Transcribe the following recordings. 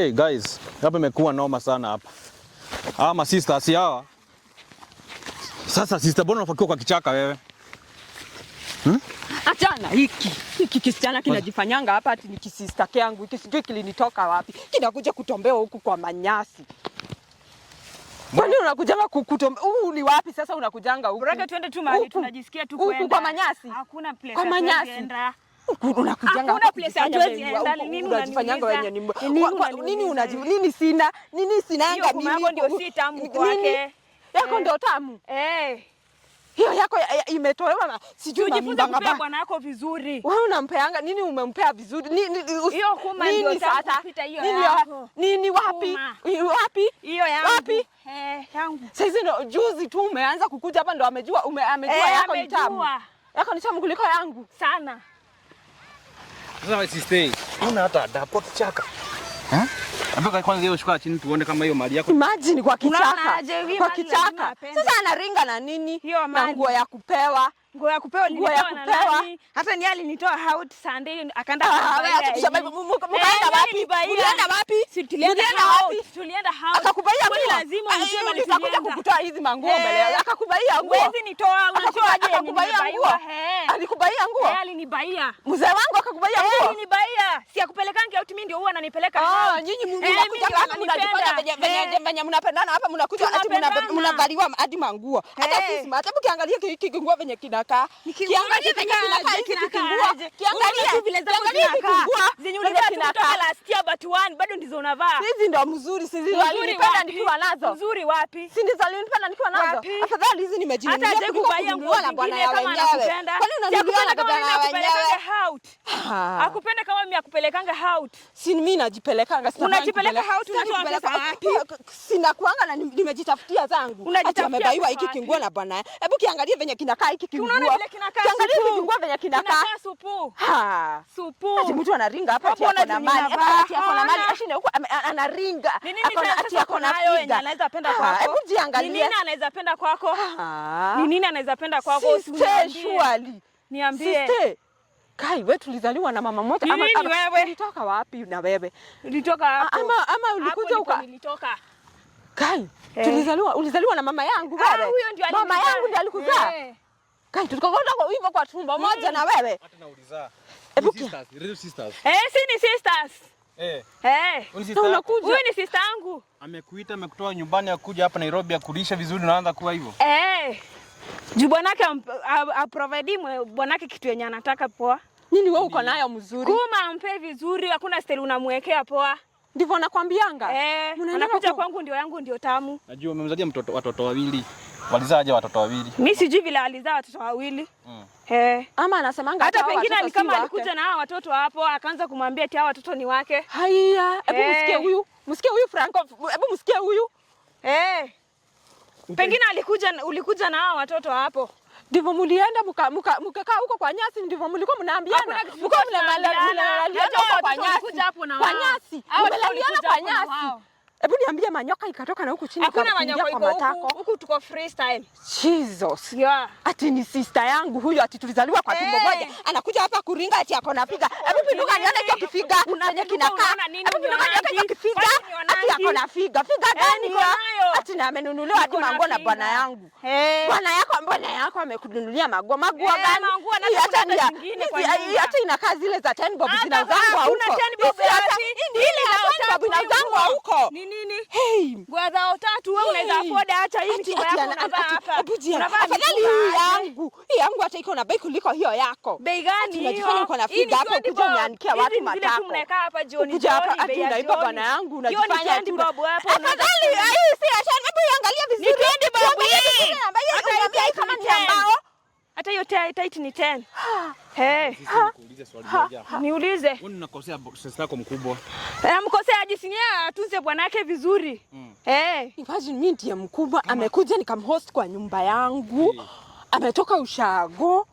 Hey guys, hapa imekuwa noma sana hapa. Ama sisters hawa. Sasa sister mbona unafakiwa kwa kichaka wewe? Achana hiki kisichana kinajifanyanga hapa ati ni kisista yangu. Hiki sijui kilinitoka wapi. Kinakuja kutombewa huku kwa manyasi. Kwani unakujanga kukutombe? Ni wapi sasa unakujanga huku? Bora twende tu mahali tunajisikia tu kwenda. Huku kwa manyasi? Hakuna place. Kwa manyasi. Unakujanga hapa kujifanya nini unajifanyanga wenye nini sina? Nini sinanga mimi? Yako ndio si tamu kwake. Yako ndio tamu. Hiyo yako imetolewa na sijui unajifunza kupea bwana yako vizuri. Wewe unampeanga nini umempea vizuri? Hiyo kuma ndio sasa kupita hiyo yako. Nini wapi? Wapi? Hiyo yangu. Wapi? Yangu. Sasa ndio juzi tu umeanza kukuja hapa ndo amejua yako ni tamu. Yako ni tamu kuliko yangu sana. Sasa wewe sister, una hata adapo kichaka. Mpaka kwanza hiyo shuka chini tuone kama hiyo mali yako. Imagine kwa kichaka. Kwa kichaka. Sasa anaringa na nini? Na nguo ya kupewa. Nguo ya kupewa nilitoa na nani? Hata ni alinitoa out Sunday akaenda mkaenda wapi? Ulienda wapi? Tulienda out. Akakubaia nguo. Lazima unijue nitakuja kukutoa hizi manguo mbele yako. Akakubaia nguo. Wewe nitoa unajua aje akakubaia nguo. Alikubaia nguo. Alinibaia. Mzee wangu akakubaia nguo. Alinibaia. Si akupelekange out mimi ndio huwa ananipeleka out. Nyinyi mnakuja hapa mnajifanya venye mnapendana hapa mnakuja ati mnavaliwa hadi manguo. Hata sisi hata ukiangalia hiki nguo venye kinakaa. Kiangalia venye kinakaa hiki kinguo. Kiangalia vile zako zinakaa. Zenye ulivaa kutoka last year but one bado ndizo unavaa. Hizi ndio mzuri sisi walinipenda nikiwa nazo. Mzuri wapi? Si ndizo walinipenda nikiwa nazo. Afadhali hizi nimejinunulia. Hata kukubaia nguo na bwana ya wenyewe. Kwani unanunulia na bwana ya wenyewe? Akupenda kama mimi akupelekanga out. Si mimi najipelekanga sana. Unajipeleka out unatoa pesa wapi? Sina kuanga na nimejitafutia zangu. Ati amebaiwa hiki kinguo na bwana. Hebu kiangalie venye kinakaa hiki kinguo. Unaona vile kinakaa? Kiangalie hiki kinguo venye kinakaa. Kinakaa supu. Supu. Ati mtu anaringa hapa ati ako na mali. Ati ako na mali. Ashinde huko anaringa. Ati ako na figa. Anaweza penda kwako. Hebu jiangalie. Ni nini anaweza penda kwako? Ni nini anaweza penda kwako? Surely. Niambie. Kai, wewe tulizaliwa na mama moja ama wewe ulitoka wapi na wewe? Ulitoka hapo. Ama ulikuja huko? Nilitoka. Kai, ulizaliwa na mama yangu wewe? Huyo ndio mama yangu ndiye alikuzaa. Kai, tukakwenda kwa hivyo kwa tumbo moja na wewe. Hata nauliza. Sisters, real sisters. Si ni sisters. Unakuja. Huyu ni sister yangu. Amekuita amekutoa nyumbani akuja hapa Nairobi akulisha vizuri unaanza kuwa hivyo. Juu bwanake aprovide bwanake kitu yenye anataka poa. Nini wewe uko nayo mzuri? Kuma ampe vizuri, hakuna style unamwekea poa. Ndivyo nakwambianga. Anakuja kwangu ndio yangu ndio tamu. Najua umemzalia watoto wawili. Walizaaje watoto wawili? Mimi sijui vile alizaa watoto wawili. Ama anasemanga hata pengine ni kama alikuja na hao watoto hapo akaanza kumwambia ati hao watoto ni wake. Haya, hebu msikie huyu. Msikie huyu Franco. Hebu msikie huyu. Pengine ulikuja na hao watoto hapo. Ndivyo mlienda mkakaa huko kwa nyasi ndivyo mlikuwa mnaambiana. Mko mnalalia huko kwa nyasi. Kwa nyasi. Mnalaliana kwa nyasi. Hebu niambie manyoka ikatoka na huku chini hakuna manyoka iko matako. Huku tuko freestyle. Jesus. Ati ni sister yangu huyu ati tulizaliwa kwa tumbo moja. Anakuja hapa kuringa ati ako napiga. Hebu pinduka nione hiyo kifiga. Unanye kinakaa. Hebu pinduka nione hiyo kifiga. Ati ako na figa. Figa gani hiyo? Ati na amenunuliwa hadi manguo na bwana yangu. Bwana yako amekununulia manguo. Manguo gani? Hata ni hata inakaa zile za 10 bob zinauzwa huko. Kuna 10 bob ati ile na 10 bob inauzwa huko. Nini? Nguo za tatu wewe unaweza afford acha hii mtiba yako unavaa hapa. Afadhali hii yangu hata iko na bei kuliko hiyo yako. Bei gani hiyo? Unajifanya uko na figa hapo kuja umeandikia watu matako. Unakaa hapa jioni. Kuja hapa ati unaiba bwana yangu unajifanya ati babu hapo. Afadhali hii si acha hebu iangalia vizuri. Ni babu hii. Hata hii kama ni ambao. Hata hiyo tight ni 10. Nikuulize swali moja. Niulize. Wewe unakosea sister yako mkubwa. Mkosea ajisinia atunze bwanake vizuri. Imagine mimi ndiye mkubwa amekuja nikamhost kwa nyumba yangu. Ametoka ushago.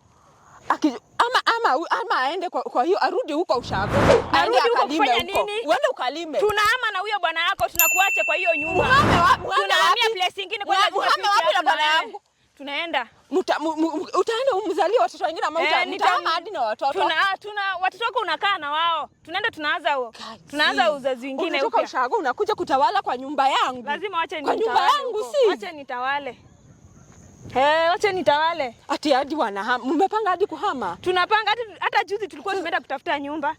Ama aende kwa hiyo arudi huko ushago. Arudi huko kufanya nini? Uende ukalime. Tunaama na huyo bwana yako tunakuacha kwa hiyo nyumba. Tunahamia place nyingine kwa lazima wapi na bwana yangu? Tunaenda. Utaenda umzalie watoto wengine ama utahama hadi na watoto? Tuna watoto wako unakaa na wao. Tunaenda tunaanza uzazi wengine huko. Unatoka ushago unakuja kutawala kwa nyumba yangu. Lazima wache nitawale. Kwa nyumba yangu si. Wache nitawale. Wache nitawale. Ati hadi wanahama. Mmepanga hadi kuhama? Tunapanga hata juzi tulikuwa tumeenda kutafuta nyumba.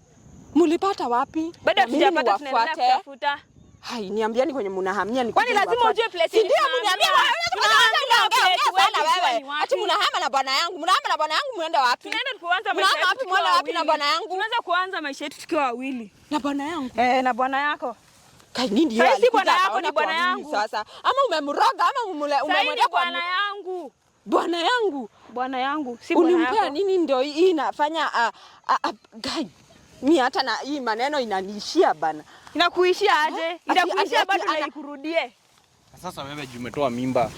Mulipata wapi? Bado hatujapata, tunaendelea kutafuta. Hai, niambiani kwenye mnahamia ni kwani lazima ujue place. Ndio mniambia wewe. Ati mnahama na bwana yangu. Mnahama na bwana yangu muende wapi? Tunaenda kuanza maisha yetu. Wapi muende wapi na bwana yangu? Tunaanza kuanza maisha yetu tukiwa wawili. Na bwana yangu? Na bwana yako. Kai nini yeye? Si bwana yako ni bwana yangu. Sasa ama umemroga ama umemwendea kwa bwana yangu. Bwana yangu. Bwana yangu, si bwana yako. Unimpea nini ndio hii inafanya gai. Mimi hata na hii maneno inaniishia bana. Inakuishia aje? Inakuishia bado na ikurudie. Sasa wewe umetoa mimba.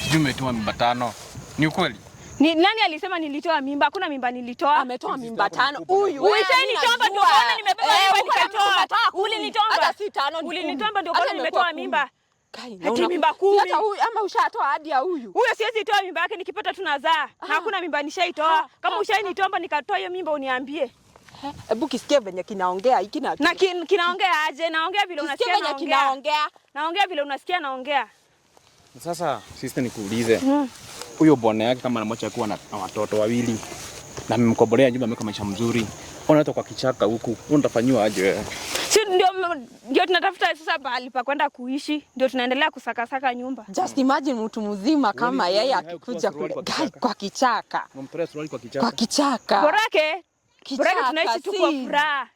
Sijui umetoa mimba 5. Ni ukweli? Nani alisema nilitoa mimba? Hakuna mimba nilitoa. Ametoa mimba 5. Huyu. Ulishainitomba ndio unaona nimebeba mimba nikatoa. Ulinitomba. Hata si 5. Ulinitomba ndio unaona nimetoa mimba. Ati mimba 10. Hata huyu ama ushatoa hadi ya huyu. Huyo siwezi toa mimba yake nikipata tunazaa. Na hakuna mimba nishaitoa. Kama ushainitomba nikatoa hiyo mimba uniambie. Hebu kisikie venye kinaongea hiki na kinaongea aje? Naongea vile unasikia naongea. Naongea vile unasikia naongea. Sasa sister nikuulize. Huyo bwana yake kama anamwacha kuwa na watoto wawili na mmemkobolea nyumba ameweka maisha mzuri. Unaenda kwa kichaka huku. Unatafanywa aje wewe? Si ndio tunatafuta sasa mahali pa kwenda kuishi. Ndio tunaendelea kusaka nyumba. Just imagine mtu mzima kama yeye akikuja kwa kichaka. Unamtolea suruali kwa kichaka. Kwa kichaka. Borake tunaishi tu kwa furaha.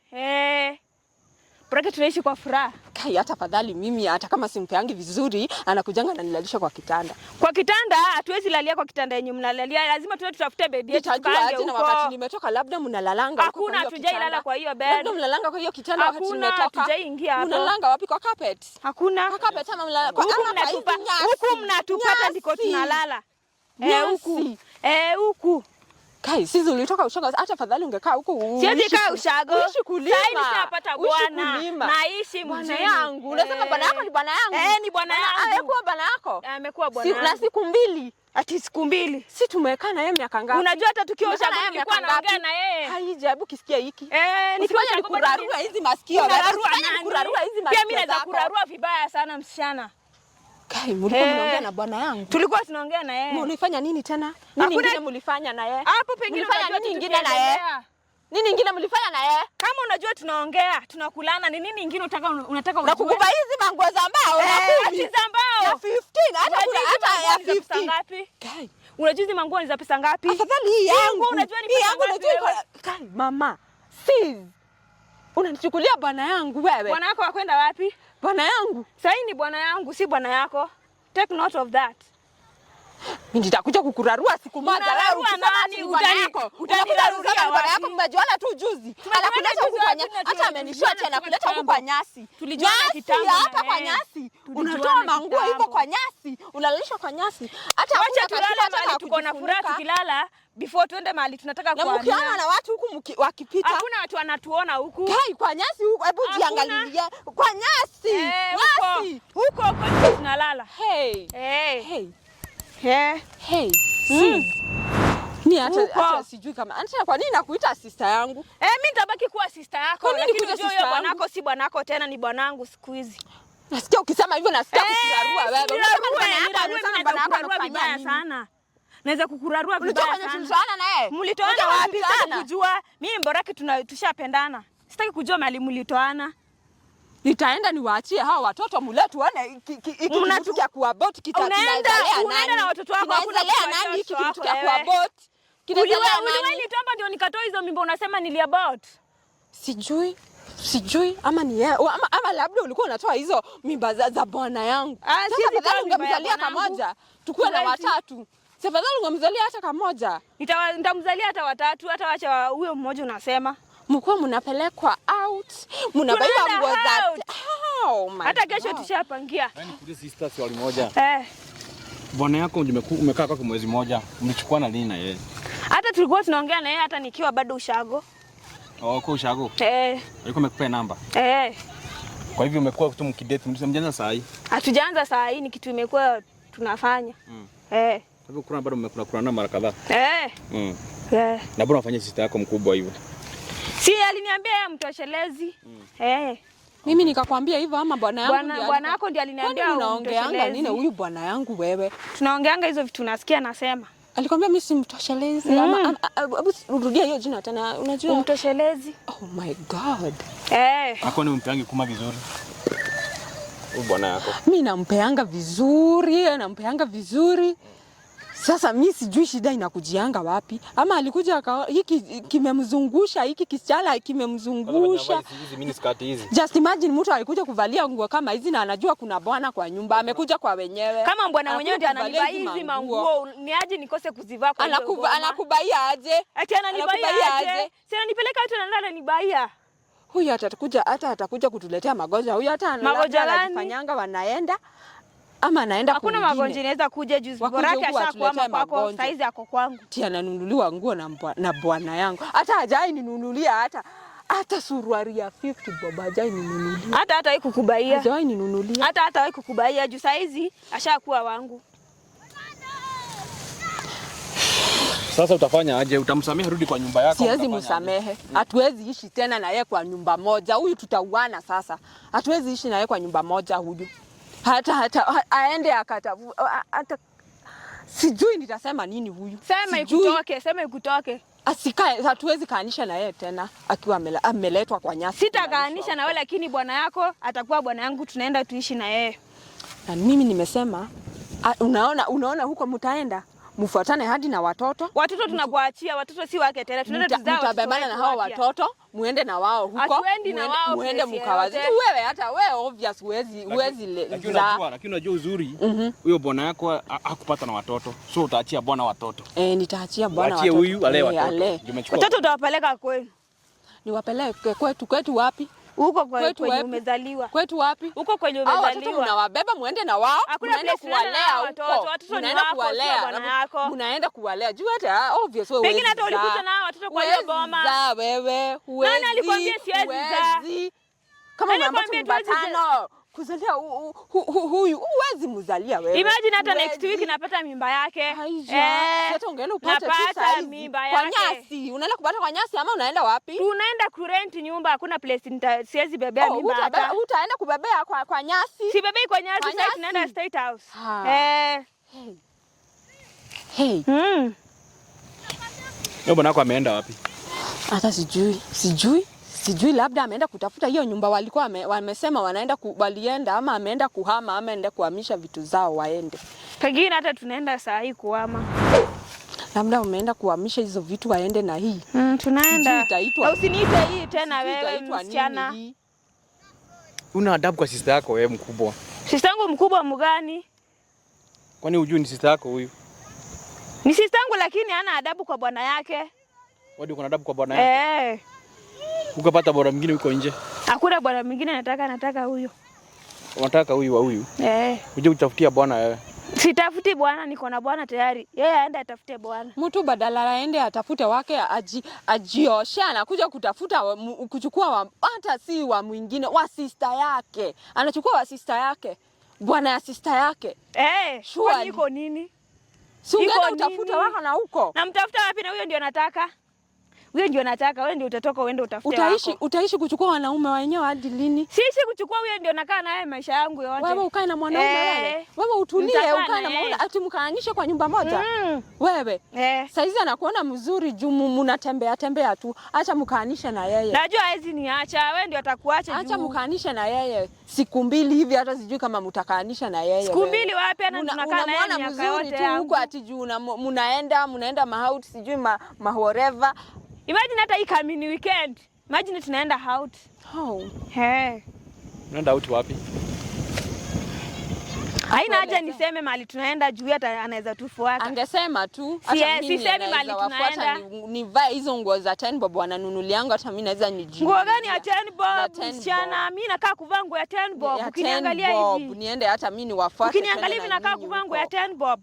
Borake tunaishi kwa furaha. Kai hata fadhali mimi hata kama simpeangi vizuri anakujanga na nilalisha kwa kitanda. Kwa kitanda hatuwezi lalia kwa kitanda yenye mnalalia. Lazima tutafute bed yetu tukaange huko. Wakati nimetoka labda mnalalanga huko. Hakuna hatujailala kwa hiyo bed. Labda mnalalanga kwa hiyo kitanda wakati nimetoka. Hakuna hatujaingia hapo. Mnalalanga wapi kwa carpet? Hakuna. Kwa carpet ama mnalala kwa huku mnatupata ndiko tunalala. Huku. Huku. Kai, sisi ulitoka ushago hata fadhali ungekaa huko. Siwezi kaa ushago. Uishi kulima. Sasa nishapata bwana. Naishi bwana yangu. Unasema bwana yako ni bwana yangu? Ni bwana yangu. Amekuwa bwana yako? Amekuwa bwana yangu. Na siku 2. Ati siku 2. Si tumekaa na yeye miaka ngapi? Unajua hata tukiwa ushago nilikuwa naongea na yeye. Haija, hebu kisikia hiki. Nifanye kurarua hizi masikio. Kurarua hizi masikio. Pia mimi naweza kurarua vibaya sana msichana. Kai, mlikuwa mnaongea na bwana yangu? Tulikuwa tunaongea na yeye. Mlifanya nini tena? Nini ingine mlifanya na yeye? Hapo pengine mlifanya nini ingine na yeye? Nini ingine mlifanya na yeye? Kama unajua tunaongea, tunakulana, ni nini ingine unataka ujue? Na kukupa hizi manguo za mbao na 10. Hizi za mbao. Ya 15, hata ya 50 ngapi? Kai. Unajua hizi manguo ni za pesa ngapi? Afadhali hii yangu. Unajua ni pesa ngapi? Kai, mama. Sis. Unanichukulia bwana yangu wewe? Bwana yako akwenda wapi? Bwana yangu. Sasa ni bwana yangu, si bwana yako. Take note of that. Mimi nitakuja kukurarua siku moja wewe ukisema nani utaniraruria bwana yako mmejuana tu juzi. Anakuleta huku kwa nyasi. Hata amenishua tena kuleta huku kwa nyasi. Tulijuana kitambo hapa kwa nyasi. Unatoa manguo hivyo kwa nyasi. Unalalisha kwa nyasi. Hata acha tulala mahali tuko na furaha tukilala before tuende mahali tunataka kuhamia. Na mkiona na watu huku wakipita. Hakuna watu wanatuona huku. Kai kwa nyasi huku hebu jiangalilie. Kwa nyasi. Nyasi. Huko tunalala. Hey. Ni hata sijui kama hata kwa nini nakuita sister yangu? Mimi nitabaki kuwa sister yako. Lakini unajua huyo bwanako si bwanako tena, ni bwanangu siku hizi. Nasikia ukisema hivyo nasikia kukurarua wewe. Unasema bwanako anafanya vibaya sana. Naweza kukurarua vibaya sana. Tulitoana naye. Mlitoana wapi? Sitaki kujua. Mimi Mboraki tushapendana. Sitaki kujua mahali mlitoana. Nitaenda niwaachie hao watoto mule tuone kitu cha kuabort kitaendelea nani. Unaenda na watoto wako hakuna nani kitu cha kuabort. Kinaendelea nani? Uliwahi nitomba ndio nikatoa hizo mimba unasema niliabort. Sijui ama ni yeye ama labda ulikuwa unatoa hizo mimba za bwana yangu. Sasa fadhali ungemzalia kamoja tukue na watatu. Sasa fadhali ungemzalia hata kamoja. Nitamzalia hata watatu, hata wacha huyo mmoja unasema. Mko mnapelekwa out, mnabaiwa nguo za hata kesho tushapangia. Yaani kule sister si wali moja. Bwana yako umekaa kwa mwezi mmoja. Mlichukuana lini na yeye? Hata tulikuwa tunaongea na yeye hata nikiwa bado ushago. Kwa ushago? Alikuwa amekupea namba? Kwa hivyo umekuwa mkidate mjaanza saa hii? Hatujaanza saa hii, ni kitu imekuwa tunafanya. Hapo kuna bado mmekula mara kadhaa. Na bora ufanye sister yako mkubwa hivyo. Si aliniambia yeye mtoshelezi. Mimi nikakwambia hivyo ama bwana yangu? Bwana yako ndiye aliniambia unaongeanga nini huyu bwana yangu wewe? Tunaongeanga hizo vitu nasikia nasema. Alikwambia mimi si mtoshelezi ama rudia hiyo jina tena unajua? Mtoshelezi. Oh my god. Hapo ni mpeangi kuma vizuri. Huyu bwana yako. Mimi nampeanga vizuri. Sasa mimi sijui shida inakujianga wapi. Ama alikuja hiki kimemzungusha, hiki kisichana kimemzungusha. Just imagine mtu alikuja kuvalia nguo kama hizi na anajua kuna bwana kwa nyumba. Amekuja kwa wenyewe. Kama bwana mwenyewe ndiye ananibai hizi manguo, ni aje nikose kuzivaa kwa hiyo. Anakubaia aje? Ati ananibaia aje? Si ananipeleka watu na nani anibaia. Huyu atakuja kutuletea magonjwa. Huyu hata anafanyanga wanaenda ama anaenda kwingine. Hakuna magonjwa inaweza kuja juzi bora yake ashakuama kwako, saizi yako kwangu. Tia ananunuliwa nguo na bwana yangu. Hata hajai ninunulia hata suruali ya 50 baba hajai ninunulia. Hata hawai kukubaia. Hajai ninunulia. Hata hawai kukubaia juu saizi ashakuwa wangu. Sasa utafanya aje? Utamsamehe rudi kwa nyumba yako? Siwezi msamehe. Hatuwezi ishi tena na yeye kwa nyumba moja. Huyu tutauana sasa. Hatuwezi ishi na yeye kwa nyumba moja huyu. Hata aende hata sijui nitasema nini huyu. Sema ikutoke. Asikae, hatuwezi kaanisha na yeye tena akiwa ameletwa kwa nyasi. Sitakaanisha na wewe lakini bwana yako atakuwa bwana yangu, tunaenda tuishi na yeye. Na mimi nimesema unaona huko mtaenda mfuatane hadi na watoto. Watoto tunakuachia, watoto si wake tena. Tunaenda tuzao. Mtabebana na hao watoto, muende na wao huko. Muende mkawazi. Wewe hata wewe obvious huwezi lakini unajua uzuri huyo bwana yako hakupata na watoto. So utaachia bwana watoto. Nitaachia bwana watoto. Achie huyu ale watoto. Watoto utawapeleka kwenu. Niwapeleke kwetu wapi? Huko kwenye umezaliwa. Kwetu wapi? Huko kwenye umezaliwa. Watoto mnawabeba muende na wao. Muende kuwalea huko. Watoto ni wako, bwana yako. Mnaenda kuwalea. Jua hata obvious wewe. Pengine hata ulikuja na watoto kwa hiyo boma. Wewe huwezi. Nani alikwambia siwezi za? Kama unaambia batano kuzalia huyu huwezi mzalia wewe. Imagine hata next week napata mimba yake. Hata ungeenda upate napata mimba yake. Kwa nyasi. Unaenda kupata kwa nyasi ama unaenda wapi? Tunaenda kurent nyumba, hakuna place siwezi bebea mimba hata. Utaenda kubebea kwa nyasi. Si bebei kwa nyasi, sasa tunaenda State House. Yeye bwana wako ameenda wapi? Hata sijui labda ameenda kutafuta hiyo nyumba walikuwa wamesema wanaenda walienda ama ameenda kuhama ama ameenda kuhamisha vitu zao waende. Pengine hata tunaenda saa hii kuhama. Labda umeenda kuhamisha hizo vitu waende na hii. Tunaenda. Usiniite hii tena wewe msichana. Una adabu kwa sister yako wewe mkubwa. Sister yangu mkubwa mgani? Kwani hujui ni sister yako huyu? Ni sister yangu lakini hana adabu kwa bwana yake. Wewe uko na adabu kwa bwana yake? Ukapata bwana mwingine huko nje? Hakuna bwana mwingine nataka huyo. Unataka huyu wa huyu? Uje utafutia bwana wewe. Sitafuti bwana, niko na bwana tayari. Yeye aende atafute bwana. Mtu badala aende atafute wake ajioshe anakuja kutafuta kuchukua hata si wa mwingine, wa sister yake. Anachukua wa sister yake. Bwana ya sister yake. Sure niko nini? Si ungeenda utafuta wako na huko. Na mtafuta wapi na huyo ndio nataka? Wewe ndio nataka, wewe ndio utatoka uende utafute wako. Utaishi kuchukua wanaume wenyewe hadi lini? Sisi kuchukua huyo ndio nakaa naye maisha yangu yote. Wewe ukae na mwanaume wewe. Wewe utulie ukae na mwanaume ati mkaanishe kwa nyumba moja. Wewe. Saizi anakuona mzuri juu mnatembea tu. Acha mkaanishe na yeye. Najua hizi niacha, wewe ndio atakuacha juu. Acha mkaanishe na yeye. Siku mbili hivi hata sijui kama mtakaanisha na yeye. Siku mbili wapi na tunakaa naye miaka yote tu huko ati juu mnaenda mahauti sijui mahoreva. Imagine hata hii coming weekend. Imagine tunaenda out. Unaenda out wapi? Haina haja niseme mahali tunaenda juu hata anaweza tufuata. Angesema tu hata mimi sisemi mahali tunaenda. Nivae hizo nguo za 10 bob wananunuliangu hata mimi naweza nijini. Nguo gani ya 10 bob? Msichana mimi nakaa kuvaa nguo ya 10 bob. Ukiniangalia hivi. Niende hata mimi niwafuate. Ukiniangalia hivi nakaa kuvaa nguo ya 10 bob.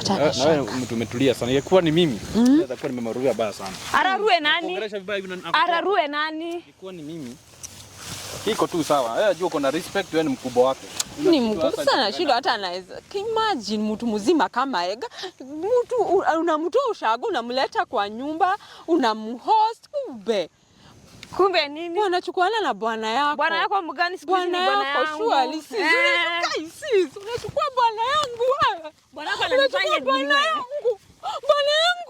Na wewe mtu umetulia sana. Ingekuwa ni mimi, naweza kuwa nimemarua baya sana. Ararue nani? Ararue nani? Ingekuwa ni mimi. Iko tu sawa. Jua uko na respect, wewe ni mkubwa wake. Ni mkubwa sana, shida hata anaweza. Imagine mtu mzima kama Ega, mtu unamtoa ushago unamleta kwa nyumba, unamhost kumbe nini? Wanachukuana na bwana yako. Bwana yako mgani siku hizi? Bwana yako surely sis. Unachukua bwana yangu wewe. Bwana yako ananifanya nini? Bwana yangu.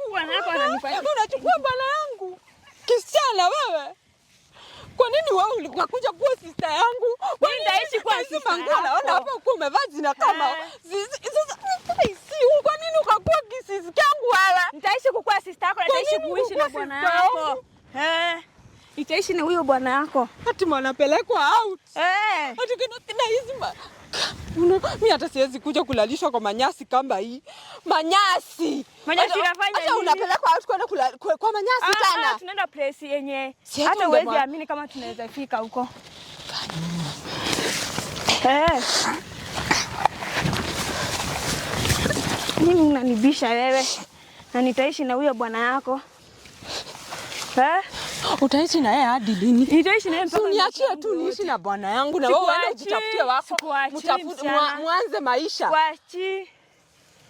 Bwana yako ananifanya. Unachukua bwana yangu. Kisichana wewe. Kwa nini wewe ulikuja kuwa sister yangu? Mimi nitaishi kwa sister yako. Naona hapa uko umevaa jina kama sasa kwa nini ukakuwa kisisi yangu wewe? Nitaishi kukuwa sister yako, nitaishi kuishi na bwana yako. Nitaishi na huyo bwana yako. Ati mwanapelekwa out. Ati kina hizi mimi hata siwezi kuja kulalishwa kwa manyasi kama hii. Manyasi inafanya nini? Hata unapelekwa out kwenda kwa manyasi tena. Tunaenda place yenye hata huwezi amini kama tunaweza fika huko. Mimi unanibisha wewe. Na nitaishi na huyo bwana yako. Utaishi na yeye hadi lini? Nitaishi na yeye mpaka niachie tu niishi na bwana yangu na wewe ujitafutie wako. Mwanze maisha.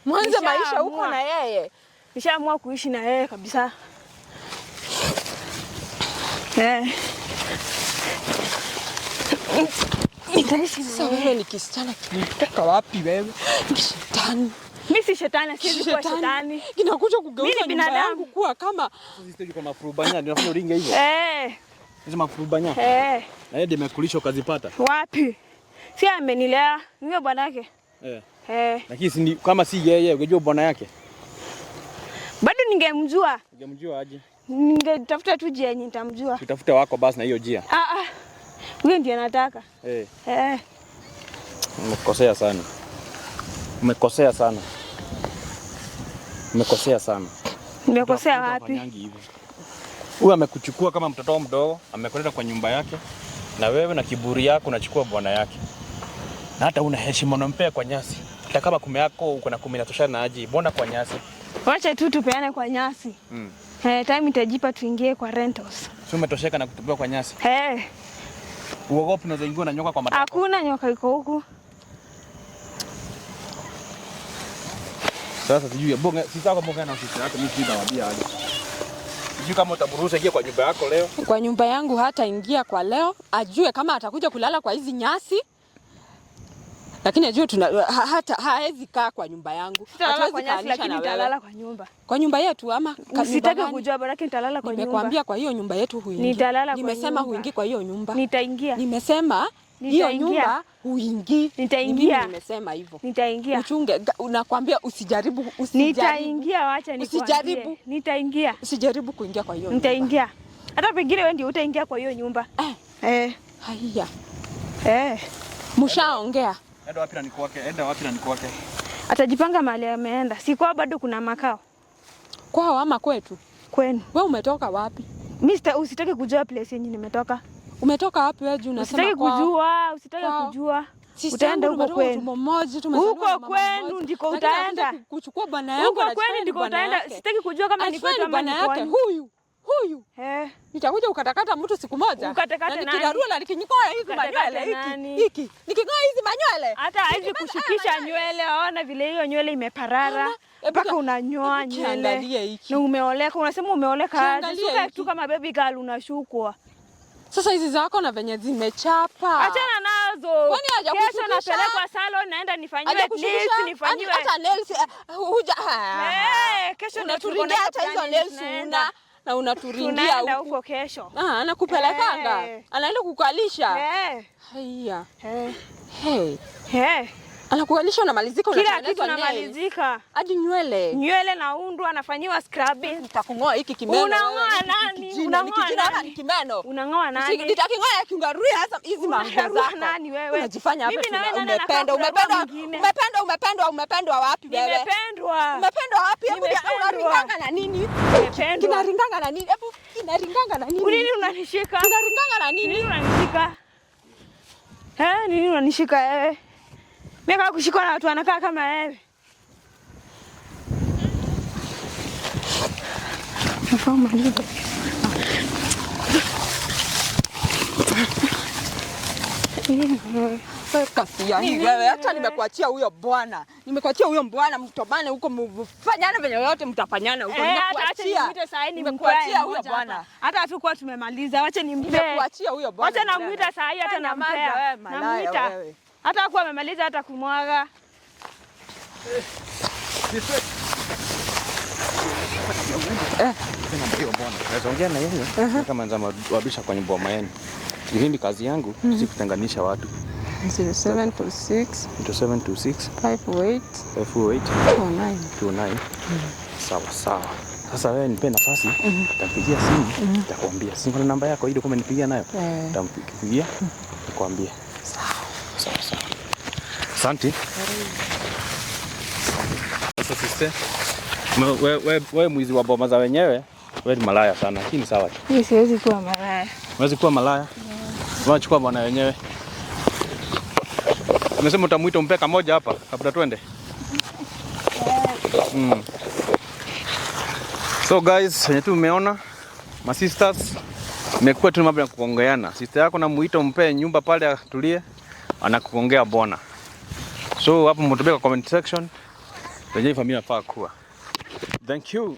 Mwanze maisha huko na yeye. Nishaamua kuishi na yeye kabisa. Nitaishi sasa. Wewe ni kisichana kinatoka wapi wewe? Shetani. Mimi si shetani, siwezi kuwa shetani. Kinakuja kugeuza nyumba yangu kuwa kama sisi tuko mafurubanya, ndio unafanya ringa hivyo. Hizo mafurubanya. Na yeye nimekulisha ukazipata. Wapi? Si amenilea, ni bwana yake. Lakini si kama si yeye, ungejua bwana yake. Bado ningemjua. Ungemjua aje? Ningetafuta tu njia yenye nitamjua. Tutafuta wako basi na hiyo njia. Wewe ndiye nataka. Umekosea sana. Umekosea sana. Nimekosea wapi? Huyu amekuchukua kama mtoto mdogo, amekuleta kwa nyumba yake. Na wewe na kiburi yako unachukua bwana yake. Na hata una heshima unampea kwa nyasi. Hata kama kume yako uko na kume inatoshana aje, mbona kwa nyasi? Wacha tu tupeane kwa nyasi. Time itajipa tuingie kwa rentals. Sio umetosheka na kutupia kwa nyasi? Uogopi unaweza ingia na nyoka kwa matako? Hakuna nyoka iko huku. Sasa sijui bonga si sawa bonga na ofisi yako mimi sitawaambia aje. Sijui kama utaburuza ingia kwa nyumba yako leo. Kwa nyumba yangu hata ingia kwa leo, ajue kama atakuja kulala kwa hizi nyasi. Lakini ajue hata haezi kaa kwa nyumba yangu. Hatuwezi kwa nyasi lakini nitalala kwa nyumba. Kwa nyumba yetu ama usitake kujua bora nitalala kwa nyumba. Nimekwambia kwa hiyo nyumba yetu huingi. Nitalala kwa nimesema huingi kwa hiyo nyumba. Nitaingia. Nimesema hiyo nyumba huingi. Nitaingia. Nimesema hivyo. Nitaingia. Uchunge, unakwambia usijaribu. Nitaingia, wacha nikwambie. Usijaribu. Nitaingia. Usijaribu kuingia kwa hiyo nyumba. Nitaingia. Hata pengine wewe ndio utaingia kwa hiyo nyumba. Haya. Mshaongea. Enda wapi na nikuwake? Atajipanga mahali ameenda. Si kwa bado kuna makao. Kwao ama kwetu? Kwenu. Wewe umetoka wapi? Mimi usitaki kujua place yenyewe nimetoka. Umetoka wapi wewe juu unasema kwao? Usitaki kujua. Utaenda huko kwenu. Huko kwenu ndiko utaenda. Kuchukua bwana yangu. Huko kwenu ndiko utaenda. Sitaki kujua kama ni kwetu ama ni kwenu. Huyu. Nitakuja ukatakata mtu siku moja. Ukatakata nani? Nikidarua na nikinyoa hizi manywele hiki. Nikinyoa hizi manywele. Hata hizi kushukisha nywele, waona vile hiyo nywele imeparara. Mpaka unanyoa nywele. Na umeoleka, unasema umeoleka. Sasa tu kama baby girl unashukwa. Sasa hizi zako na venye zimechapa. Achana nazo. Kesho napelekwa salon naenda nifanyiwe nails, nifanyiwe. Hata nails kesho unaturingia hata hizo nails na unaturingia huko kesho. Anakupelekanga. Anaenda kukalisha. Haya. Anakukalisha unamalizika kila kitu unamalizika. Hadi nywele. Nywele naundwa nafanyiwa scrubbing. Nitakung'oa hiki kimeno. Unang'oa nani? Unang'oa nani? Kimeno. Unang'oa nani? Nitaking'oa kiungaruia hasa hizi manguo zako. Nani wewe? Unajifanya hapa umependwa wapi wewe? Nimependwa. Umependwa wapi? Hebu unaringanga na nini? Kinaringanga na nini? Hebu kinaringanga na nini? Nini unanishika? Kinaringanga na nini? Nini unanishika? Nini unanishika wewe? Mimi kushikwa na watu wanakaa kama wewe. Nafahamu nini? Kasia hii wewe, hata nimekuachia huyo bwana. Nimekuachia huyo bwana mtobane huko mfanyane venye yote mtafanyana huko. Nimekuachia huyo bwana. Hata hatukuwa tumemaliza. Wacha nimpe. Nimekuachia huyo bwana. Wacha namuita saa hii hata nampea. Namuita. Hata hakuwa amemaliza hata kumwaga. Naongea na yeye kama nzama wabisha kwenye boma yenu. Hii kazi yangu si kutenganisha watu. 0726 58 29. Sawa. Sasa wewe nipe nafasi, nitakupigia simu, nitakwambia. Sina namba yako ile kama nipigia nayo. Nitampigia, nikwambie. Sawa. Asante. Sasa sister, wewe mwizi wa boma za wenyewe, wewe ni malaya sana. Hii ni sawa tu. Mimi siwezi kuwa malaya. Unaweza kuwa malaya? Unachukua bwana wenyewe. Umesema utamuita umpeka moja hapa kabla twende. So guys, wenye tu umeona my sisters, imekuwa tu mambo ya kuongeana. Sister yako namuita umpe nyumba pale atulie, anakuongea bwana. So hapo mtobeka comment section. Wenye familia inafaa kuwa. Thank you.